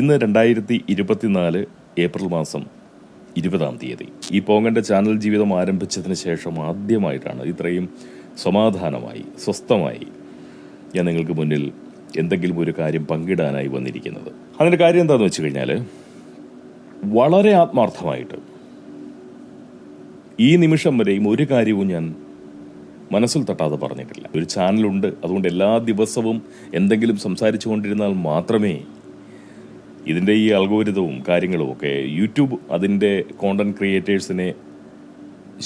ഇന്ന് 2024 ഏപ്രിൽ മാസം 20-ാം തീയതി ഈ പോങ്ങൻ്റെ ചാനൽ ജീവിതം ആരംഭിച്ചതിന് ശേഷം ആദ്യമായിട്ടാണ് ഇത്രയും സമാധാനമായി സ്വസ്ഥമായി ഞാൻ നിങ്ങൾക്ക് മുന്നിൽ എന്തെങ്കിലും ഒരു കാര്യം പങ്കിടാനായി വന്നിരിക്കുന്നത്. അതിൻ്റെ കാര്യം എന്താണെന്ന് വെച്ച് കഴിഞ്ഞാൽ, വളരെ ആത്മാർത്ഥമായിട്ട് ഈ നിമിഷം വരെയും ഒരു കാര്യവും ഞാൻ മനസ്സിൽ തട്ടാതെ പറഞ്ഞിട്ടില്ല. ഒരു ചാനലുണ്ട്, അതുകൊണ്ട് എല്ലാ ദിവസവും എന്തെങ്കിലും സംസാരിച്ചു കൊണ്ടിരുന്നാൽ മാത്രമേ ഇതിൻ്റെ ഈ അൽഗോരിതവും കാര്യങ്ങളും ഒക്കെ യൂട്യൂബ് അതിൻ്റെ കോണ്ടന്റ് ക്രിയേറ്റേഴ്സിനെ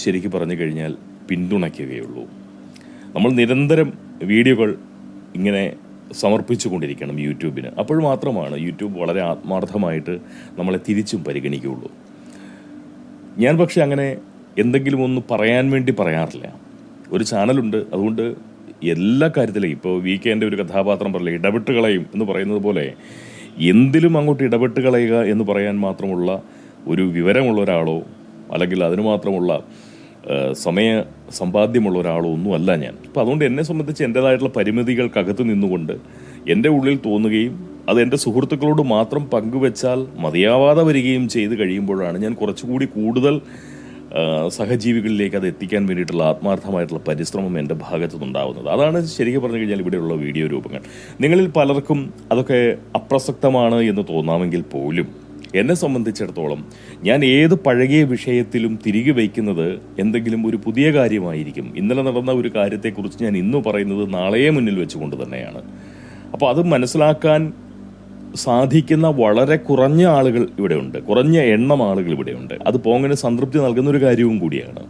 ശരിക്കും പറഞ്ഞു കഴിഞ്ഞാൽ പിന്തുണയ്ക്കുകയുള്ളൂ. നമ്മൾ നിരന്തരം വീഡിയോകൾ ഇങ്ങനെ സമർപ്പിച്ചു കൊണ്ടിരിക്കണം യൂട്യൂബിന്. അപ്പോൾ മാത്രമാണ് യൂട്യൂബ് വളരെ ആത്മാർത്ഥമായിട്ട് നമ്മളെ തിരിച്ചും പരിഗണിക്കുകയുള്ളൂ. ഞാൻ പക്ഷെ അങ്ങനെ എന്തെങ്കിലും ഒന്ന് പറയാൻ വേണ്ടി പറയാറില്ല. ഒരു ചാനലുണ്ട്, അതുകൊണ്ട് എല്ലാ കാര്യത്തിലും ഇപ്പോൾ വീക്കെൻ്റെ ഒരു കഥാപാത്രം പറയില്ല, ഇടപെട്ട് കളയും എന്ന് പറയുന്നത് പോലെ എന്തിലും അങ്ങോട്ട് ഇടപെട്ട് കളയുക എന്ന് പറയാൻ മാത്രമുള്ള ഒരു വിവരമുള്ള ഒരാളോ അല്ലെങ്കിൽ അതിന് മാത്രമുള്ള സമയ സമ്പാദ്യമുള്ള ഒരാളോ ഒന്നുമല്ല ഞാൻ. അപ്പോൾ അതുകൊണ്ട് എന്നെ സംബന്ധിച്ച് എൻ്റേതായിട്ടുള്ള പരിമിതികൾക്കകത്ത് നിന്നുകൊണ്ട് എൻ്റെ ഉള്ളിൽ തോന്നുകയും അത് എൻ്റെ സുഹൃത്തുക്കളോട് മാത്രം പങ്കുവെച്ചാൽ മതിയാവാതെ വരികയും ചെയ്ത് കഴിയുമ്പോഴാണ് ഞാൻ കുറച്ചുകൂടി കൂടുതൽ സഹജീവികളിലേക്ക് അത് എത്തിക്കാൻ വേണ്ടിയിട്ടുള്ള ആത്മാർത്ഥമായിട്ടുള്ള പരിശ്രമം എൻ്റെ ഭാഗത്തു നിന്നുണ്ടാവുന്നത്. അതാണ് ശരിക്കും പറഞ്ഞു കഴിഞ്ഞാൽ ഇവിടെയുള്ള വീഡിയോ രൂപങ്ങൾ. നിങ്ങളിൽ പലർക്കും അതൊക്കെ അപ്രസക്തമാണ് എന്ന് തോന്നാമെങ്കിൽ പോലും എന്നെ സംബന്ധിച്ചിടത്തോളം ഞാൻ ഏത് പഴകിയ വിഷയത്തിലും തിരികെ വയ്ക്കുന്നത് എന്തെങ്കിലും ഒരു പുതിയ കാര്യമായിരിക്കും. ഇന്നലെ നടന്ന ഒരു കാര്യത്തെക്കുറിച്ച് ഞാൻ ഇന്ന് പറയുന്നത് നാളെയെ മുന്നിൽ വെച്ചുകൊണ്ട് തന്നെയാണ്. അപ്പോൾ അത് മനസ്സിലാക്കാൻ സാധിക്കുന്ന വളരെ കുറഞ്ഞ ആളുകൾ ഇവിടെയുണ്ട്, കുറഞ്ഞ എണ്ണം ആളുകൾ ഇവിടെയുണ്ട്. അത് പോങ്ങനെ സംതൃപ്തി നൽകുന്ന ഒരു കാര്യവും കൂടിയാണ്.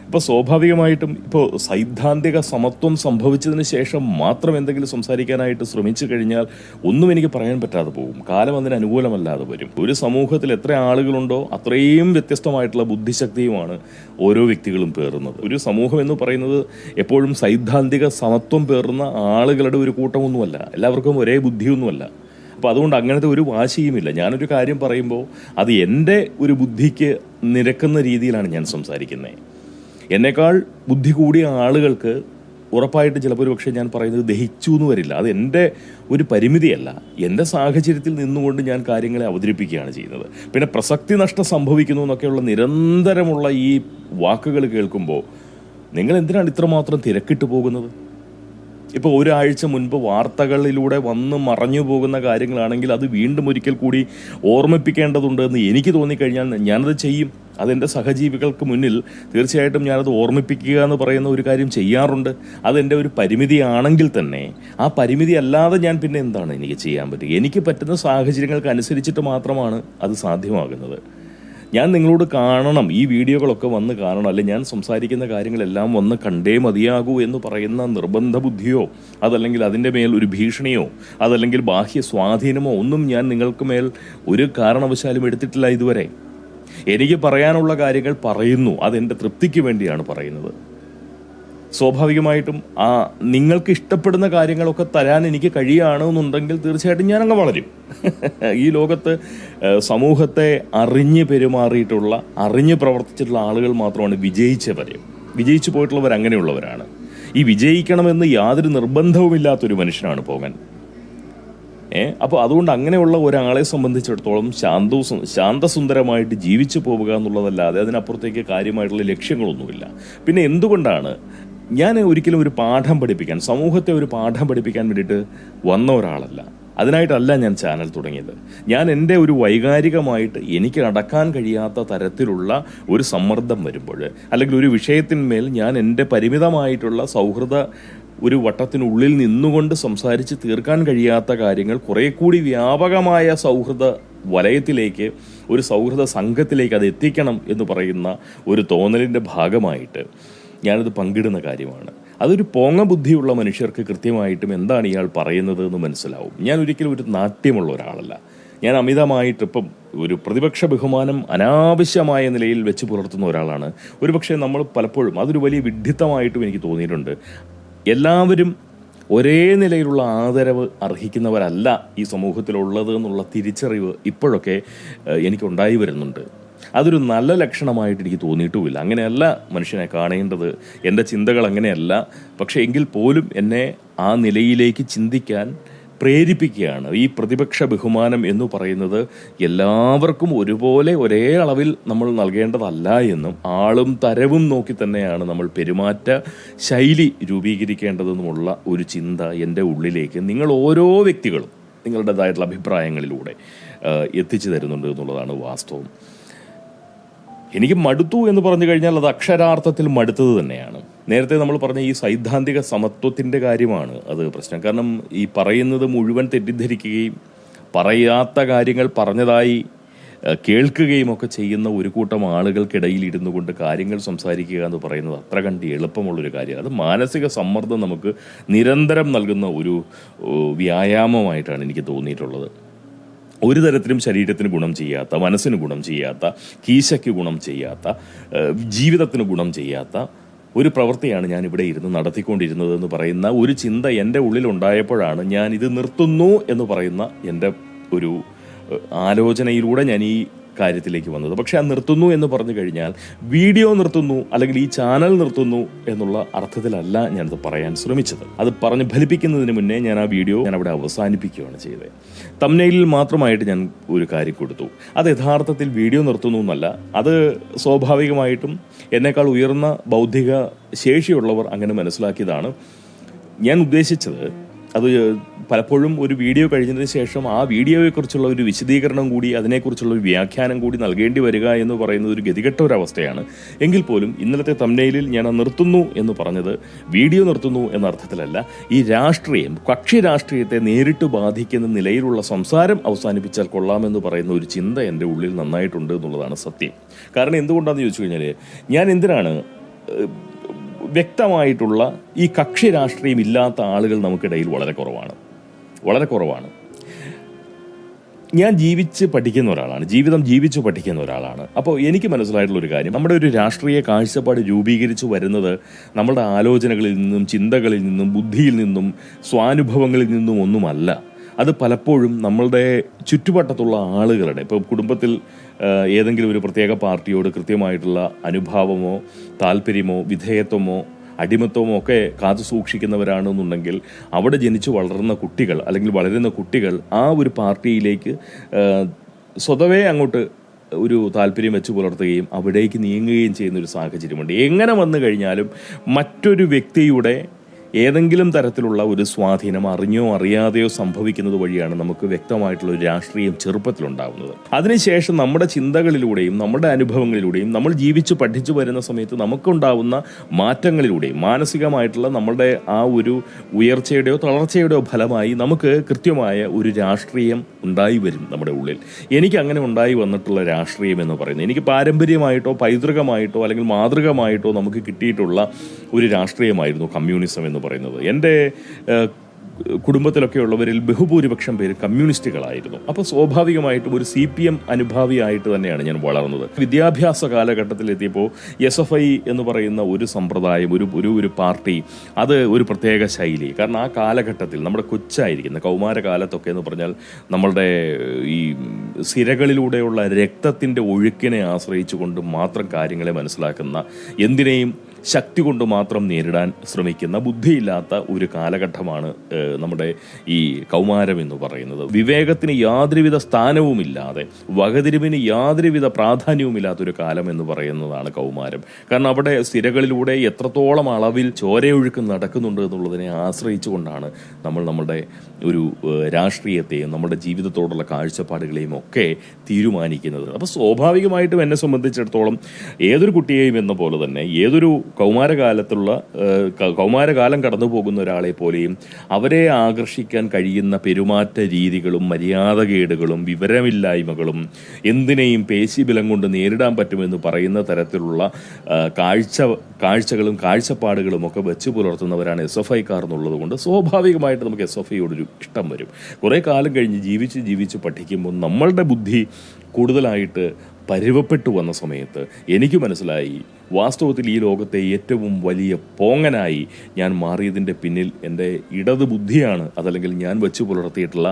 ഇപ്പോൾ സ്വാഭാവികമായിട്ടും ഇപ്പോൾ സൈദ്ധാന്തിക സമത്വം സംഭവിച്ചതിന് ശേഷം മാത്രം എന്തെങ്കിലും സംസാരിക്കാനായിട്ട് ശ്രമിച്ചു കഴിഞ്ഞാൽ ഒന്നും എനിക്ക് പറയാൻ പറ്റാതെ പോകും. കാലം അതിന് അനുകൂലമല്ലാതെ വരും. ഒരു സമൂഹത്തിൽ എത്ര ആളുകളുണ്ടോ അത്രയും വ്യത്യസ്തമായിട്ടുള്ള ബുദ്ധിശക്തിയുമാണ് ഓരോ വ്യക്തികളും പേറുന്നത്. ഒരു സമൂഹം എന്ന് പറയുന്നത് എപ്പോഴും സൈദ്ധാന്തിക സമത്വം പേറുന്ന ആളുകളുടെ ഒരു കൂട്ടമൊന്നുമല്ല, എല്ലാവർക്കും ഒരേ ബുദ്ധിയൊന്നുമല്ല. അപ്പോൾ അതുകൊണ്ട് അങ്ങനത്തെ ഒരു വാശിയുമില്ല. ഞാനൊരു കാര്യം പറയുമ്പോൾ അത് എൻ്റെ ഒരു ബുദ്ധിക്ക് നിരക്കുന്ന രീതിയിലാണ് ഞാൻ സംസാരിക്കുന്നത്. എന്നേക്കാൾ ബുദ്ധി കൂടിയ ആളുകൾക്ക് ഉറപ്പായിട്ട് ചിലപ്പോൾ ഒരു പക്ഷേ ഞാൻ പറയുന്നത് ദഹിച്ചു എന്ന് വരില്ല. അത് എൻ്റെ ഒരു പരിമിതിയല്ല, എൻ്റെ സാഹചര്യത്തിൽ നിന്നുകൊണ്ട് ഞാൻ കാര്യങ്ങളെ അവതരിപ്പിക്കുകയാണ് ചെയ്യുന്നത്. പിന്നെ പ്രസക്തി നഷ്ടം സംഭവിക്കുന്നു എന്നൊക്കെയുള്ള നിരന്തരമുള്ള ഈ വാക്കുകൾ കേൾക്കുമ്പോൾ നിങ്ങൾ എന്തിനാണ് ഇത്രമാത്രം തിരക്കിട്ട് പോകുന്നത്? ഇപ്പോൾ ഒരാഴ്ച മുൻപ് വാർത്തകളിലൂടെ വന്ന് മറഞ്ഞു പോകുന്ന കാര്യങ്ങളാണെങ്കിൽ അത് വീണ്ടും ഒരിക്കൽ കൂടി ഓർമ്മിപ്പിക്കേണ്ടതുണ്ട് എന്ന് എനിക്ക് തോന്നിക്കഴിഞ്ഞാൽ ഞാനത് ചെയ്യും. അതെൻ്റെ സഹജീവികൾക്ക് മുന്നിൽ തീർച്ചയായിട്ടും ഞാനത് ഓർമ്മിപ്പിക്കുക എന്ന് പറയുന്ന ഒരു കാര്യം ചെയ്യാറുണ്ട്. അതെൻ്റെ ഒരു പരിമിതിയാണെങ്കിൽ തന്നെ ആ പരിമിതി അല്ലാതെ ഞാൻ പിന്നെ എന്താണ് എനിക്ക് ചെയ്യാൻ പറ്റുക? എനിക്ക് പറ്റുന്ന സാഹചര്യങ്ങൾക്ക് അനുസരിച്ചിട്ട് മാത്രമാണ് അത് സാധ്യമാകുന്നത്. ഞാൻ നിങ്ങളോട് കാണണം, ഈ വീഡിയോകളൊക്കെ വന്ന് കാണണം, അല്ലെ ഞാൻ സംസാരിക്കുന്ന കാര്യങ്ങളെല്ലാം വന്ന് കണ്ടേ മതിയാകൂ എന്ന് പറയുന്ന നിർബന്ധ ബുദ്ധിയോ അതല്ലെങ്കിൽ അതിൻ്റെ മേൽ ഒരു ഭീഷണിയോ അതല്ലെങ്കിൽ ബാഹ്യ സ്വാധീനമോ ഒന്നും ഞാൻ നിങ്ങൾക്ക് മേൽ ഒരു കാരണവശാലും എടുത്തിട്ടില്ല ഇതുവരെ. എനിക്ക് പറയാനുള്ള കാര്യങ്ങൾ പറയുന്നു, അതെൻ്റെ തൃപ്തിക്ക് വേണ്ടിയാണ് പറയുന്നത്. സ്വാഭാവികമായിട്ടും നിങ്ങൾക്ക് ഇഷ്ടപ്പെടുന്ന കാര്യങ്ങളൊക്കെ തരാൻ എനിക്ക് കഴിയുകയാണെന്നുണ്ടെങ്കിൽ തീർച്ചയായിട്ടും ഞാനങ്ങ് വളരും. ഈ ലോകത്ത് സമൂഹത്തെ അറിഞ്ഞ് പെരുമാറിയിട്ടുള്ള അറിഞ്ഞ് പ്രവർത്തിച്ചിട്ടുള്ള ആളുകൾ മാത്രമാണ് വിജയിച്ചു പോയിട്ടുള്ളവർ അങ്ങനെയുള്ളവരാണ്. ഈ വിജയിക്കണമെന്ന് യാതൊരു നിർബന്ധവുമില്ലാത്തൊരു മനുഷ്യനാണ് പോകാൻ. അപ്പോൾ അതുകൊണ്ട് അങ്ങനെയുള്ള ഒരാളെ സംബന്ധിച്ചിടത്തോളം ശാന്തസുന്ദരമായിട്ട് ജീവിച്ചു പോവുക എന്നുള്ളതല്ലാതെ അതിനപ്പുറത്തേക്ക് കാര്യമായിട്ടുള്ള ലക്ഷ്യങ്ങളൊന്നുമില്ല. പിന്നെ എന്തുകൊണ്ടാണ് ഞാൻ ഒരിക്കലും ഒരു പാഠം പഠിപ്പിക്കാൻ, സമൂഹത്തെ ഒരു പാഠം പഠിപ്പിക്കാൻ വേണ്ടിയിട്ട് വന്ന ഒരാളല്ല. അതിനായിട്ടല്ല ഞാൻ ചാനൽ തുടങ്ങിയത്. ഞാൻ എൻ്റെ ഒരു വൈകാരികമായിട്ട് എനിക്ക് അടക്കാൻ കഴിയാത്ത തരത്തിലുള്ള ഒരു സമ്മർദ്ദം വരുമ്പോൾ അല്ലെങ്കിൽ ഒരു വിഷയത്തിന്മേൽ ഞാൻ എൻ്റെ പരിമിതമായിട്ടുള്ള സൗഹൃദ ഒരു വട്ടത്തിനുള്ളിൽ നിന്നുകൊണ്ട് സംസാരിച്ച് തീർക്കാൻ കഴിയാത്ത കാര്യങ്ങൾ കുറെ കൂടി വ്യാപകമായ സൗഹൃദ വലയത്തിലേക്ക്, ഒരു സൗഹൃദ സംഘത്തിലേക്ക് അത് എത്തിക്കണം എന്ന് പറയുന്ന ഒരു തോന്നലിൻ്റെ ഭാഗമായിട്ട് ഞാനത് പങ്കിടുന്ന കാര്യമാണ്. അതൊരു പോങ്ങ ബുദ്ധിയുള്ള മനുഷ്യർക്ക് കൃത്യമായിട്ടും എന്താണ് ഇയാൾ പറയുന്നത് എന്ന് മനസ്സിലാവും. ഞാൻ ഒരിക്കലും ഒരു നാട്യമുള്ള ഒരാളല്ല. ഞാൻ അമിതമായിട്ട് ഇപ്പം ഒരു പ്രതിപക്ഷ ബഹുമാനം അനാവശ്യമായ നിലയിൽ വെച്ച് പുലർത്തുന്ന ഒരാളാണ്. ഒരുപക്ഷെ നമ്മൾ പലപ്പോഴും അതൊരു വലിയ വിഡ്ഢിത്തമായിട്ടും എനിക്ക് തോന്നിയിട്ടുണ്ട്. എല്ലാവരും ഒരേ നിലയിലുള്ള ആദരവ് അർഹിക്കുന്നവരല്ല ഈ സമൂഹത്തിലുള്ളത് എന്നുള്ള തിരിച്ചറിവ് ഇപ്പോഴൊക്കെ എനിക്കുണ്ടായി വരുന്നുണ്ട്. അതൊരു നല്ല ലക്ഷണമായിട്ട് എനിക്ക് തോന്നിയിട്ടുമില്ല. അങ്ങനെയല്ല മനുഷ്യനെ കാണേണ്ടത്. എൻ്റെ ചിന്തകൾ അങ്ങനെയല്ല. പക്ഷേ എങ്കിൽ പോലും എന്നെ ആ നിലയിലേക്ക് ചിന്തിക്കാൻ പ്രേരിപ്പിക്കുകയാണ്. ഈ പ്രതിപക്ഷ ബഹുമാനം എന്ന് പറയുന്നത് എല്ലാവർക്കും ഒരുപോലെ ഒരേ അളവിൽ നമ്മൾ നൽകേണ്ടതല്ല എന്നും ആളും തരവും നോക്കി തന്നെയാണ് നമ്മൾ പെരുമാറ്റ ശൈലി രൂപീകരിക്കേണ്ടതെന്നുമുള്ള ഒരു ചിന്ത എൻ്റെ ഉള്ളിലേക്ക് നിങ്ങൾ ഓരോ വ്യക്തികളും നിങ്ങളുടേതായിട്ടുള്ള അഭിപ്രായങ്ങളിലൂടെ എത്തിച്ചു തരുന്നുണ്ട് എന്നുള്ളതാണ് വാസ്തവം. എനിക്ക് മടുത്തു എന്ന് പറഞ്ഞു കഴിഞ്ഞാൽ അത് അക്ഷരാർത്ഥത്തിൽ മടുത്തത് തന്നെയാണ്. നേരത്തെ നമ്മൾ പറഞ്ഞ ഈ സൈദ്ധാന്തിക സമത്വത്തിൻ്റെ കാര്യമാണ് അത് പ്രശ്നം. കാരണം ഈ പറയുന്നത് മുഴുവൻ തെറ്റിദ്ധരിക്കുകയും പറയാത്ത കാര്യങ്ങൾ പറഞ്ഞതായി കേൾക്കുകയും ഒക്കെ ചെയ്യുന്ന ഒരു കൂട്ടം ആളുകൾക്കിടയിൽ ഇരുന്നു കൊണ്ട് കാര്യങ്ങൾ സംസാരിക്കുക എന്ന് പറയുന്നത് അത്ര കണ്ട് എളുപ്പമുള്ളൊരു കാര്യമാണ്. അത് മാനസിക സമ്മർദ്ദം നമുക്ക് നിരന്തരം നൽകുന്ന ഒരു വ്യായാമമായിട്ടാണ് എനിക്ക് തോന്നിയിട്ടുള്ളത്. ഒരു തരത്തിലും ശരീരത്തിന് ഗുണം ചെയ്യാത്ത, മനസ്സിന് ഗുണം ചെയ്യാത്ത, കീശയ്ക്ക് ഗുണം ചെയ്യാത്ത, ജീവിതത്തിന് ഗുണം ചെയ്യാത്ത ഒരു പ്രവൃത്തിയാണ് ഞാൻ ഇവിടെ ഇരുന്ന് നടത്തിക്കൊണ്ടിരുന്നത് എന്ന് പറയുന്ന ഒരു ചിന്ത എൻ്റെ ഉള്ളിലുണ്ടായപ്പോഴാണ് ഞാൻ ഇത് നിർത്തുന്നു എന്ന് പറയുന്ന എൻ്റെ ഒരു ആലോചനയിലൂടെ ഞാൻ ഈ കാര്യത്തിലേക്ക് വന്നത്. പക്ഷെ ആ നിർത്തുന്നു എന്ന് പറഞ്ഞു കഴിഞ്ഞാൽ വീഡിയോ നിർത്തുന്നു അല്ലെങ്കിൽ ഈ ചാനൽ നിർത്തുന്നു എന്നുള്ള അർത്ഥത്തിലല്ല ഞാനത് പറയാൻ ശ്രമിച്ചത്. അത് പറഞ്ഞ് ഫലിപ്പിക്കുന്നതിന് മുന്നേ ഞാൻ ആ വീഡിയോ ഞാൻ അവിടെ അവസാനിപ്പിക്കുകയാണ് ചെയ്തത്. തംബ്നെയിലിൽ മാത്രമായിട്ട് ഞാൻ ഒരു കാര്യം കൊടുത്തു. അത് യഥാർത്ഥത്തിൽ വീഡിയോ നിർത്തുന്നു എന്നല്ല. അത് സ്വാഭാവികമായിട്ടും എന്നേക്കാൾ ഉയർന്ന ബൗദ്ധിക ശേഷിയുള്ളവർ അങ്ങനെ മനസ്സിലാക്കിയതാണ്. ഞാൻ ഉദ്ദേശിച്ചത് അത് പലപ്പോഴും ഒരു വീഡിയോ കഴിഞ്ഞതിന് ശേഷം ആ വീഡിയോയെക്കുറിച്ചുള്ള ഒരു വിശദീകരണം കൂടി, അതിനെക്കുറിച്ചുള്ള ഒരു വ്യാഖ്യാനം കൂടി നൽകേണ്ടി വരിക എന്ന് പറയുന്നത് ഒരു ഗതികെട്ട ഒരവസ്ഥയാണ്. എങ്കിൽ പോലും ഇന്നലത്തെ തംബ്നെയിലിൽ ഞാൻ നിർത്തുന്നു എന്ന് പറഞ്ഞത് വീഡിയോ നിർത്തുന്നു എന്ന അർത്ഥത്തിലല്ല. ഈ രാഷ്ട്രീയം, കക്ഷി രാഷ്ട്രീയത്തെ നേരിട്ട് ബാധിക്കുന്ന നിലയിലുള്ള സംസാരം അവസാനിപ്പിച്ചാൽ കൊള്ളാമെന്ന് പറയുന്ന ഒരു ചിന്ത എൻ്റെ ഉള്ളിൽ നന്നായിട്ടുണ്ട് എന്നുള്ളതാണ് സത്യം. കാരണം എന്തുകൊണ്ടാണെന്ന് ചോദിച്ചു കഴിഞ്ഞാൽ, ഞാൻ എന്തിനാണ് വ്യക്തമായിട്ടുള്ള ഈ കക്ഷി രാഷ്ട്രീയം ഇല്ലാത്ത ആളുകൾ നമുക്കിടയിൽ വളരെ കുറവാണ്. ഞാൻ ജീവിച്ച് പഠിക്കുന്ന ഒരാളാണ്, ജീവിതം ജീവിച്ചു പഠിക്കുന്ന ഒരാളാണ്. അപ്പോൾ എനിക്ക് മനസ്സിലായിട്ടുള്ളൊരു കാര്യം, നമ്മുടെ ഒരു രാഷ്ട്രീയ കാഴ്ചപ്പാട് രൂപീകരിച്ചു വരുന്നത് നമ്മളുടെ ആലോചനകളിൽ നിന്നും, ചിന്തകളിൽ നിന്നും, ബുദ്ധിയിൽ നിന്നും, സ്വാനുഭവങ്ങളിൽ നിന്നും ഒന്നുമല്ല. അത് പലപ്പോഴും നമ്മളുടെ ചുറ്റുവട്ടത്തുള്ള ആളുകളുടെ, ഇപ്പോൾ കുടുംബത്തിൽ ഏതെങ്കിലും ഒരു പ്രത്യേക പാർട്ടിയോട് കൃത്യമായിട്ടുള്ള അനുഭാവമോ താല്പര്യമോ വിധേയത്വമോ അടിമത്വമോ ഒക്കെ കാത്തു സൂക്ഷിക്കുന്നവരാണെന്നുണ്ടെങ്കിൽ അവിടെ ജനിച്ചു വളർന്ന കുട്ടികൾ അല്ലെങ്കിൽ വളരുന്ന കുട്ടികൾ ആ ഒരു പാർട്ടിയിലേക്ക് സ്വതവേ അങ്ങോട്ട് ഒരു താല്പര്യം വെച്ച് പുലർത്തുകയും അവിടേക്ക് നീങ്ങുകയും ചെയ്യുന്നൊരു സാഹചര്യമുണ്ട്. എങ്ങനെ വന്നു കഴിഞ്ഞാലും മറ്റൊരു വ്യക്തിയുടെ ഏതെങ്കിലും തരത്തിലുള്ള ഒരു സ്വാധീനം അറിഞ്ഞോ അറിയാതെയോ സംഭവിക്കുന്നത് വഴിയാണ് നമുക്ക് വ്യക്തമായിട്ടുള്ള ഒരു രാഷ്ട്രീയം ചെറുപ്പത്തിലുണ്ടാകുന്നത്. അതിനുശേഷം നമ്മുടെ ചിന്തകളിലൂടെയും നമ്മുടെ അനുഭവങ്ങളിലൂടെയും നമ്മൾ ജീവിച്ചു പഠിച്ചു വരുന്ന സമയത്ത് നമുക്കുണ്ടാവുന്ന മാറ്റങ്ങളിലൂടെയും മാനസികമായിട്ടുള്ള നമ്മളുടെ ആ ഒരു ഉയർച്ചയുടെയോ തളർച്ചയുടെയോ ഫലമായി നമുക്ക് കൃത്യമായ ഒരു രാഷ്ട്രീയം ഉണ്ടായി വരും നമ്മുടെ ഉള്ളിൽ. എനിക്ക് അങ്ങനെ ഉണ്ടായി വന്നിട്ടുള്ള രാഷ്ട്രീയം എന്ന് പറയുന്നത്, എനിക്ക് പാരമ്പര്യമായിട്ടോ പൈതൃകമായിട്ടോ അല്ലെങ്കിൽ മാതൃകമായിട്ടോ നമുക്ക് കിട്ടിയിട്ടുള്ള ഒരു രാഷ്ട്രീയമായിരുന്നു കമ്മ്യൂണിസം എന്ന് പറയുന്നത്. എൻ്റെ കുടുംബത്തിലൊക്കെ ഉള്ളവരിൽ ബഹുഭൂരിപക്ഷം പേര് കമ്മ്യൂണിസ്റ്റുകളായിരുന്നു. അപ്പോൾ സ്വാഭാവികമായിട്ടും ഒരു CPM അനുഭാവിയായിട്ട് തന്നെയാണ് ഞാൻ വളർന്നത്. വിദ്യാഭ്യാസ കാലഘട്ടത്തിലെത്തിയപ്പോൾ SFI എന്ന് പറയുന്ന ഒരു സമ്പ്രദായം, ഒരു പാർട്ടി, അത് ഒരു പ്രത്യേക ശൈലി. കാരണം ആ കാലഘട്ടത്തിൽ നമ്മുടെ കൊച്ചായിരിക്കുന്ന കൗമാരകാലത്തൊക്കെ എന്ന് പറഞ്ഞാൽ നമ്മളുടെ ഈ സിരകളിലൂടെയുള്ള രക്തത്തിൻ്റെ ഒഴുക്കിനെ ആശ്രയിച്ചുകൊണ്ട് മാത്രം കാര്യങ്ങളെ മനസ്സിലാക്കുന്ന, എന്തിനേയും ശക്തി കൊണ്ട് മാത്രം നേരിടാൻ ശ്രമിക്കുന്ന ബുദ്ധിയില്ലാത്ത ഒരു കാലഘട്ടമാണ് നമ്മുടെ ഈ കൗമാരം എന്ന് പറയുന്നത്. വിവേകത്തിന് യാതൊരുവിധ സ്ഥാനവുമില്ലാതെ, വകതിരിവിന് യാതൊരുവിധ പ്രാധാന്യവുമില്ലാത്തൊരു കാലം എന്ന് പറയുന്നതാണ് കൗമാരം. കാരണം അവിടെ സ്ഥിരകളിലൂടെ എത്രത്തോളം അളവിൽ ചോരയൊഴുക്ക് നടക്കുന്നുണ്ട് എന്നുള്ളതിനെ ആശ്രയിച്ചുകൊണ്ടാണ് നമ്മൾ നമ്മുടെ ഒരു രാഷ്ട്രീയത്തെയും നമ്മുടെ ജീവിതത്തോടുള്ള കാഴ്ചപ്പാടുകളെയും ഒക്കെ തീരുമാനിക്കുന്നത്. അപ്പോൾ സ്വാഭാവികമായിട്ടും എന്നെ സംബന്ധിച്ചിടത്തോളം ഏതൊരു കുട്ടിയെയും എന്ന പോലെ തന്നെ ഏതൊരു കൗമാരകാലം കടന്നു പോകുന്ന ഒരാളെ പോലെയും അവരെ ആകർഷിക്കാൻ കഴിയുന്ന പെരുമാറ്റ രീതികളും മര്യാദകേടുകളും വിവരമില്ലായ്മകളും എന്തിനേയും പേശിബലം കൊണ്ട് നേരിടാൻ പറ്റുമെന്ന് പറയുന്ന തരത്തിലുള്ള കാഴ്ചകളും കാഴ്ചപ്പാടുകളും ഒക്കെ വെച്ച് പുലർത്തുന്നവരാണ് SFIക്കാർ എന്നുള്ളത് കൊണ്ട് സ്വാഭാവികമായിട്ട് നമുക്ക് SFIയോടൊരു ഇഷ്ടം വരും. കുറേ കാലം കഴിഞ്ഞ് ജീവിച്ച് പഠിക്കുമ്പോൾ നമ്മളുടെ ബുദ്ധി കൂടുതലായിട്ട് പരുവപ്പെട്ടു വന്ന സമയത്ത് എനിക്ക് മനസ്സിലായി വാസ്തവത്തിൽ ഈ ലോകത്തെ ഏറ്റവും വലിയ പോങ്ങനായി ഞാൻ മാറിയതിൻ്റെ പിന്നിൽ എൻ്റെ ഇടത് ബുദ്ധിയാണ്, അതല്ലെങ്കിൽ ഞാൻ വെച്ച് പുലർത്തിയിട്ടുള്ള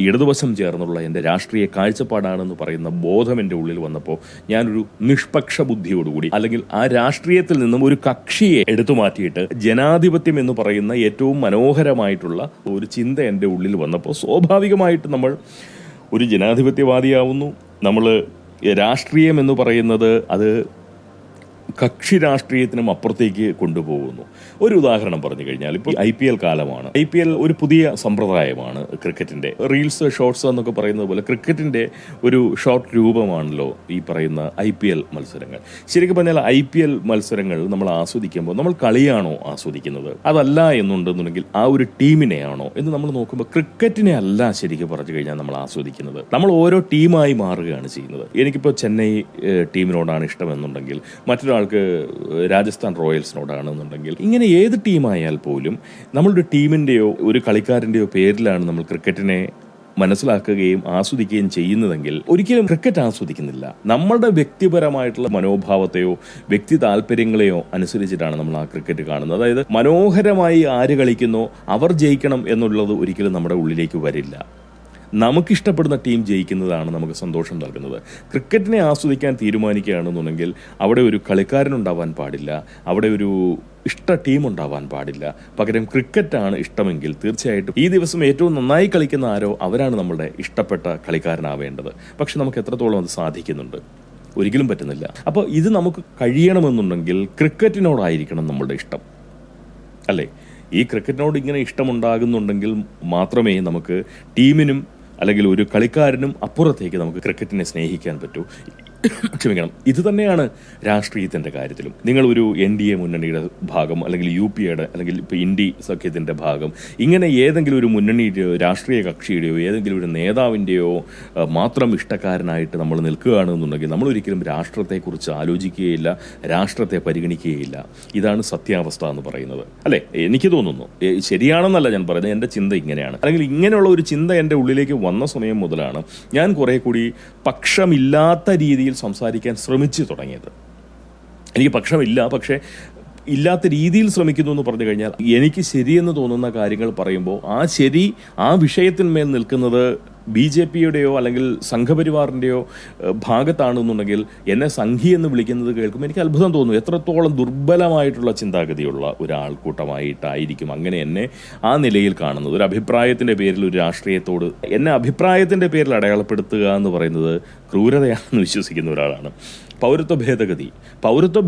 ഇടതുവശം ചേർന്നുള്ള എൻ്റെ രാഷ്ട്രീയ കാഴ്ചപ്പാടാണെന്ന് പറയുന്ന ബോധം എൻ്റെ ഉള്ളിൽ വന്നപ്പോൾ ഞാനൊരു നിഷ്പക്ഷ ബുദ്ധിയോടുകൂടി, അല്ലെങ്കിൽ ആ രാഷ്ട്രീയത്തിൽ നിന്നും ഒരു കക്ഷിയെ എടുത്തു മാറ്റിയിട്ട് ജനാധിപത്യം എന്ന് പറയുന്ന ഏറ്റവും മനോഹരമായിട്ടുള്ള ഒരു ചിന്ത എൻ്റെ ഉള്ളിൽ വന്നപ്പോൾ സ്വാഭാവികമായിട്ട് നമ്മൾ ഒരു ജനാധിപത്യവാദിയാവുന്നു. നമ്മൾ രാഷ്ട്രീയം എന്ന് പറയുന്നത് അത് കക്ഷി രാഷ്ട്രീയത്തിനും അപ്പുറത്തേക്ക് കൊണ്ടുപോകുന്നു. ഒരു ഉദാഹരണം പറഞ്ഞു കഴിഞ്ഞാൽ, ഇപ്പോൾ IPL കാലമാണ്. IPL ഒരു പുതിയ സമ്പ്രദായമാണ് ക്രിക്കറ്റിൻ്റെ. റീൽസ്, ഷോർട്സ് എന്നൊക്കെ പറയുന്നത് പോലെ ക്രിക്കറ്റിൻ്റെ ഒരു ഷോർട്ട് രൂപമാണല്ലോ ഈ പറയുന്ന IPL മത്സരങ്ങൾ. ശരിക്കും പറഞ്ഞാൽ IPL മത്സരങ്ങൾ നമ്മൾ ആസ്വദിക്കുമ്പോൾ നമ്മൾ കളിയാണോ ആസ്വദിക്കുന്നത്, അതല്ല എന്നുണ്ടെന്നുണ്ടെങ്കിൽ ആ ഒരു ടീമിനെയാണോ എന്ന് നമ്മൾ നോക്കുമ്പോൾ ക്രിക്കറ്റിനെ അല്ല ശരിക്കും പറഞ്ഞു കഴിഞ്ഞാൽ നമ്മൾ ആസ്വദിക്കുന്നത്. നമ്മൾ ഓരോ ടീമായി മാറുകയാണ് ചെയ്യുന്നത്. എനിക്കിപ്പോൾ ചെന്നൈ ടീമിനോടാണ് ഇഷ്ടമെന്നുണ്ടെങ്കിൽ മറ്റൊരാൾക്ക് രാജസ്ഥാൻ റോയൽസിനോടാണെന്നുണ്ടെങ്കിൽ, ഇങ്ങനെ ഏത് ടീമായാൽ പോലും നമ്മളുടെ ടീമിൻ്റെയോ ഒരു കളിക്കാരൻ്റെയോ പേരിലാണ് നമ്മൾ ക്രിക്കറ്റിനെ മനസ്സിലാക്കുകയും ആസ്വദിക്കുകയും ചെയ്യുന്നതെങ്കിൽ ഒരിക്കലും ക്രിക്കറ്റ് ആസ്വദിക്കുന്നില്ല. നമ്മളുടെ വ്യക്തിപരമായിട്ടുള്ള മനോഭാവത്തെയോ വ്യക്തി താല്പര്യങ്ങളെയോ അനുസരിച്ചിട്ടാണ് നമ്മൾ ആ ക്രിക്കറ്റ് കാണുന്നത്. അതായത് മനോഹരമായി ആര് കളിക്കുന്നോ അവർ ജയിക്കണം എന്നുള്ളത് ഒരിക്കലും നമ്മുടെ ഉള്ളിലേക്ക് വരില്ല. നമുക്കിഷ്ടപ്പെടുന്ന ടീം ജയിക്കുന്നതാണ് നമുക്ക് സന്തോഷം നൽകുന്നത്. ക്രിക്കറ്റിനെ ആസ്വദിക്കാൻ തീരുമാനിക്കുകയാണെന്നുണ്ടെങ്കിൽ അവിടെ ഒരു കളിക്കാരനുണ്ടാവാൻ പാടില്ല, അവിടെ ഒരു ഇഷ്ട ടീം ഉണ്ടാവാൻ പാടില്ല. പകരം ക്രിക്കറ്റാണ് ഇഷ്ടമെങ്കിൽ തീർച്ചയായിട്ടും ഈ ദിവസം ഏറ്റവും നന്നായി കളിക്കുന്ന ആരോ അവരാണ് നമ്മളുടെ ഇഷ്ടപ്പെട്ട കളിക്കാരനാവേണ്ടത്. പക്ഷെ നമുക്ക് എത്രത്തോളം അത് സാധിക്കുന്നുണ്ട്? ഒരിക്കലും പറ്റുന്നില്ല. അപ്പോൾ ഇത് നമുക്ക് കഴിയണമെന്നുണ്ടെങ്കിൽ ക്രിക്കറ്റിനോടായിരിക്കണം നമ്മളുടെ ഇഷ്ടം, അല്ലേ? ഈ ക്രിക്കറ്റിനോട് ഇങ്ങനെ ഇഷ്ടമുണ്ടാകുന്നുണ്ടെങ്കിൽ മാത്രമേ നമുക്ക് ടീമിനും അല്ലെങ്കിൽ ഒരു കളിക്കാരനും അപ്പുറത്തേക്ക് നമുക്ക് ക്രിക്കറ്റിനെ സ്നേഹിക്കാൻ പറ്റൂ. ക്ഷമിക്കണം. ഇത് തന്നെയാണ് രാഷ്ട്രീയത്തിൻ്റെ കാര്യത്തിലും. നിങ്ങൾ ഒരു NDA മുന്നണിയുടെ ഭാഗം, അല്ലെങ്കിൽ UPAയുടെ, അല്ലെങ്കിൽ ഇപ്പോൾ ഇന്ത്യ സഖ്യത്തിൻ്റെ ഭാഗം, ഇങ്ങനെ ഏതെങ്കിലും ഒരു മുന്നണിയുടെയോ രാഷ്ട്രീയ കക്ഷിയുടെയോ ഏതെങ്കിലും ഒരു നേതാവിൻ്റെയോ മാത്രം ഇഷ്ടക്കാരനായിട്ട് നമ്മൾ നിൽക്കുകയാണെന്നുണ്ടെങ്കിൽ നമ്മൾ ഒരിക്കലും രാഷ്ട്രത്തെക്കുറിച്ച് ആലോചിക്കുകയില്ല, രാഷ്ട്രത്തെ പരിഗണിക്കുകയില്ല. ഇതാണ് സത്യാവസ്ഥ എന്ന് പറയുന്നത്, അല്ലേ? എനിക്ക് തോന്നുന്നു. ശരിയാണെന്നല്ല ഞാൻ പറയുന്നത്, എൻ്റെ ചിന്ത ഇങ്ങനെയാണ്. അല്ലെങ്കിൽ ഇങ്ങനെയുള്ള ഒരു ചിന്ത എൻ്റെ ഉള്ളിലേക്ക് വന്ന സമയം മുതലാണ് ഞാൻ കുറെ കൂടി പക്ഷമില്ലാത്ത രീതിയിൽ സംസാരിക്കാൻ ശ്രമിച്ചു തുടങ്ങിയത്. എനിക്ക് പക്ഷമില്ല, പക്ഷേ ഇല്ലാത്ത രീതിയിൽ ശ്രമിക്കുന്നു എന്ന് പറഞ്ഞു കഴിഞ്ഞാൽ എനിക്ക് ശരിയെന്ന് തോന്നുന്ന കാര്യങ്ങൾ പറയുമ്പോൾ ആ ശരി ആ വിഷയത്തിന്മേൽ നിൽക്കുന്നത് BJPയുടെയോ അല്ലെങ്കിൽ സംഘപരിവാറിൻ്റെയോ ഭാഗത്താണെന്നുണ്ടെങ്കിൽ എന്നെ സംഘി എന്ന് വിളിക്കുന്നത് കേൾക്കുമ്പോൾ എനിക്ക് അത്ഭുതം തോന്നുന്നു. എത്രത്തോളം ദുർബലമായിട്ടുള്ള ചിന്താഗതിയുള്ള ഒരാൾക്കൂട്ടമായിട്ടായിരിക്കും അങ്ങനെ എന്നെ ആ നിലയിൽ കാണുന്നത്. ഒരു അഭിപ്രായത്തിൻ്റെ പേരിൽ ഒരു രാഷ്ട്രീയത്തോട് എന്നെ അഭിപ്രായത്തിൻ്റെ പേരിൽ അടയാളപ്പെടുത്തുക എന്ന് പറയുന്നത് ക്രൂരതയാണെന്ന് വിശ്വസിക്കുന്ന ഒരാളാണ്. പൗരത്വ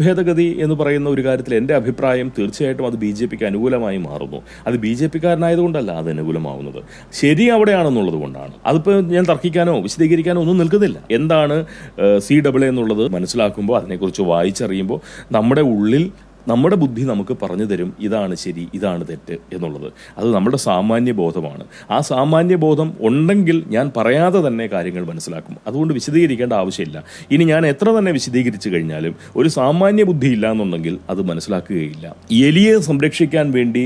ഭേദഗതി എന്ന് പറയുന്ന ഒരു കാര്യത്തിൽ എൻ്റെ അഭിപ്രായം തീർച്ചയായിട്ടും അത് BJPക്ക് അനുകൂലമായി മാറുന്നു. അത് BJPക്കാരനായതുകൊണ്ടല്ല അത് അനുകൂലമാവുന്നത്, ശരി അവിടെയാണെന്നുള്ളത് കൊണ്ടാണ്. അതിപ്പോൾ ഞാൻ തർക്കിക്കാനോ വിശദീകരിക്കാനോ ഒന്നും നിൽക്കുന്നില്ല. എന്താണ് CAA എന്നുള്ളത് മനസ്സിലാക്കുമ്പോൾ, അതിനെക്കുറിച്ച് വായിച്ചറിയുമ്പോൾ നമ്മുടെ ബുദ്ധി നമുക്ക് പറഞ്ഞു തരും ഇതാണ് ശരി, ഇതാണ് തെറ്റ് എന്നുള്ളത്. അത് നമ്മുടെ സാമാന്യ ബോധമാണ്. ആ സാമാന്യ ബോധം ഉണ്ടെങ്കിൽ ഞാൻ പറയാതെ തന്നെ കാര്യങ്ങൾ മനസ്സിലാക്കും. അതുകൊണ്ട് വിശദീകരിക്കേണ്ട ആവശ്യമില്ല. ഇനി ഞാൻ എത്ര തന്നെ വിശദീകരിച്ചു കഴിഞ്ഞാലും ഒരു സാമാന്യ ബുദ്ധി ഇല്ല എന്നുണ്ടെങ്കിൽ അത് മനസ്സിലാക്കുകയില്ല. എലിയെ സംരക്ഷിക്കാൻ വേണ്ടി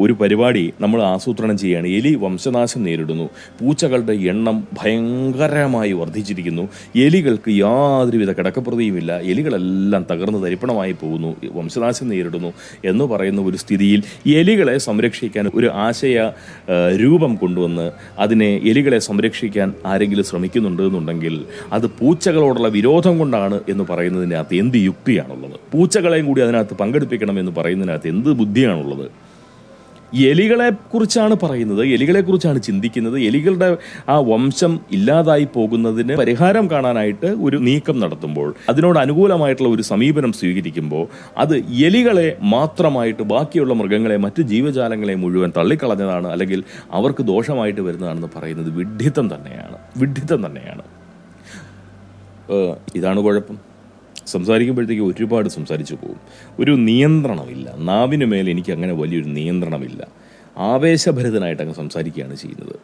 ഒരു പരിപാടി നമ്മൾ ആസൂത്രണം ചെയ്യുകയാണ്. എലി വംശനാശം നേരിടുന്നു. പൂച്ചകളുടെ എണ്ണം ഭയങ്കരമായി വർദ്ധിച്ചിരിക്കുന്നു. എലികൾക്ക് യാതൊരുവിധ കിടക്കപ്രതിയുമില്ല. എലികളെല്ലാം തകർന്ന് തരിപ്പണമായി പോകുന്നു, വംശനാശം നേരിടുന്നു എന്ന് പറയുന്ന ഒരു സ്ഥിതിയിൽ എലികളെ സംരക്ഷിക്കാൻ ഒരു ആശയ രൂപം കൊണ്ടുവന്ന് എലികളെ സംരക്ഷിക്കാൻ ആരെങ്കിലും ശ്രമിക്കുന്നുണ്ട് എന്നുണ്ടെങ്കിൽ അത് പൂച്ചകളോടുള്ള വിരോധം കൊണ്ടാണ് എന്ന് പറയുന്നതിനകത്ത് എന്ത് യുക്തിയാണുള്ളത്? പൂച്ചകളെയും കൂടി അതിനകത്ത് പങ്കെടുപ്പിക്കണം എന്ന് പറയുന്നതിനകത്ത് എന്ത് ബുദ്ധിയാണുള്ളത്? എലികളെ കുറിച്ചാണ് പറയുന്നത്, എലികളെക്കുറിച്ചാണ് ചിന്തിക്കുന്നത്. എലികളുടെ ആ വംശം ഇല്ലാതായി പോകുന്നതിന് പരിഹാരം കാണാനായിട്ട് ഒരു നീക്കം നടത്തുമ്പോൾ, അതിനോട് അനുകൂലമായിട്ടുള്ള ഒരു സമീപനം സ്വീകരിക്കുമ്പോൾ അത് എലികളെ മാത്രമായിട്ട് ബാക്കിയുള്ള മൃഗങ്ങളെ, മറ്റ് ജീവജാലങ്ങളെ മുഴുവൻ തള്ളിക്കളഞ്ഞതാണ്, അല്ലെങ്കിൽ അവർക്ക് ദോഷമായിട്ട് വരുന്നതാണെന്ന് പറയുന്നത് വിഡ്ഢിത്തം തന്നെയാണ്. ഇതാണ് കുഴപ്പം. സംസാരിക്കുമ്പോഴത്തേക്ക് ഒരുപാട് സംസാരിച്ചു പോകും. ഒരു നിയന്ത്രണമില്ല. നാവിന് മേലെ എനിക്ക് അങ്ങനെ വലിയൊരു നിയന്ത്രണമില്ല. ആവേശഭരിതനായിട്ട് അങ്ങ് സംസാരിക്കുകയാണ് ചെയ്യുന്നത്.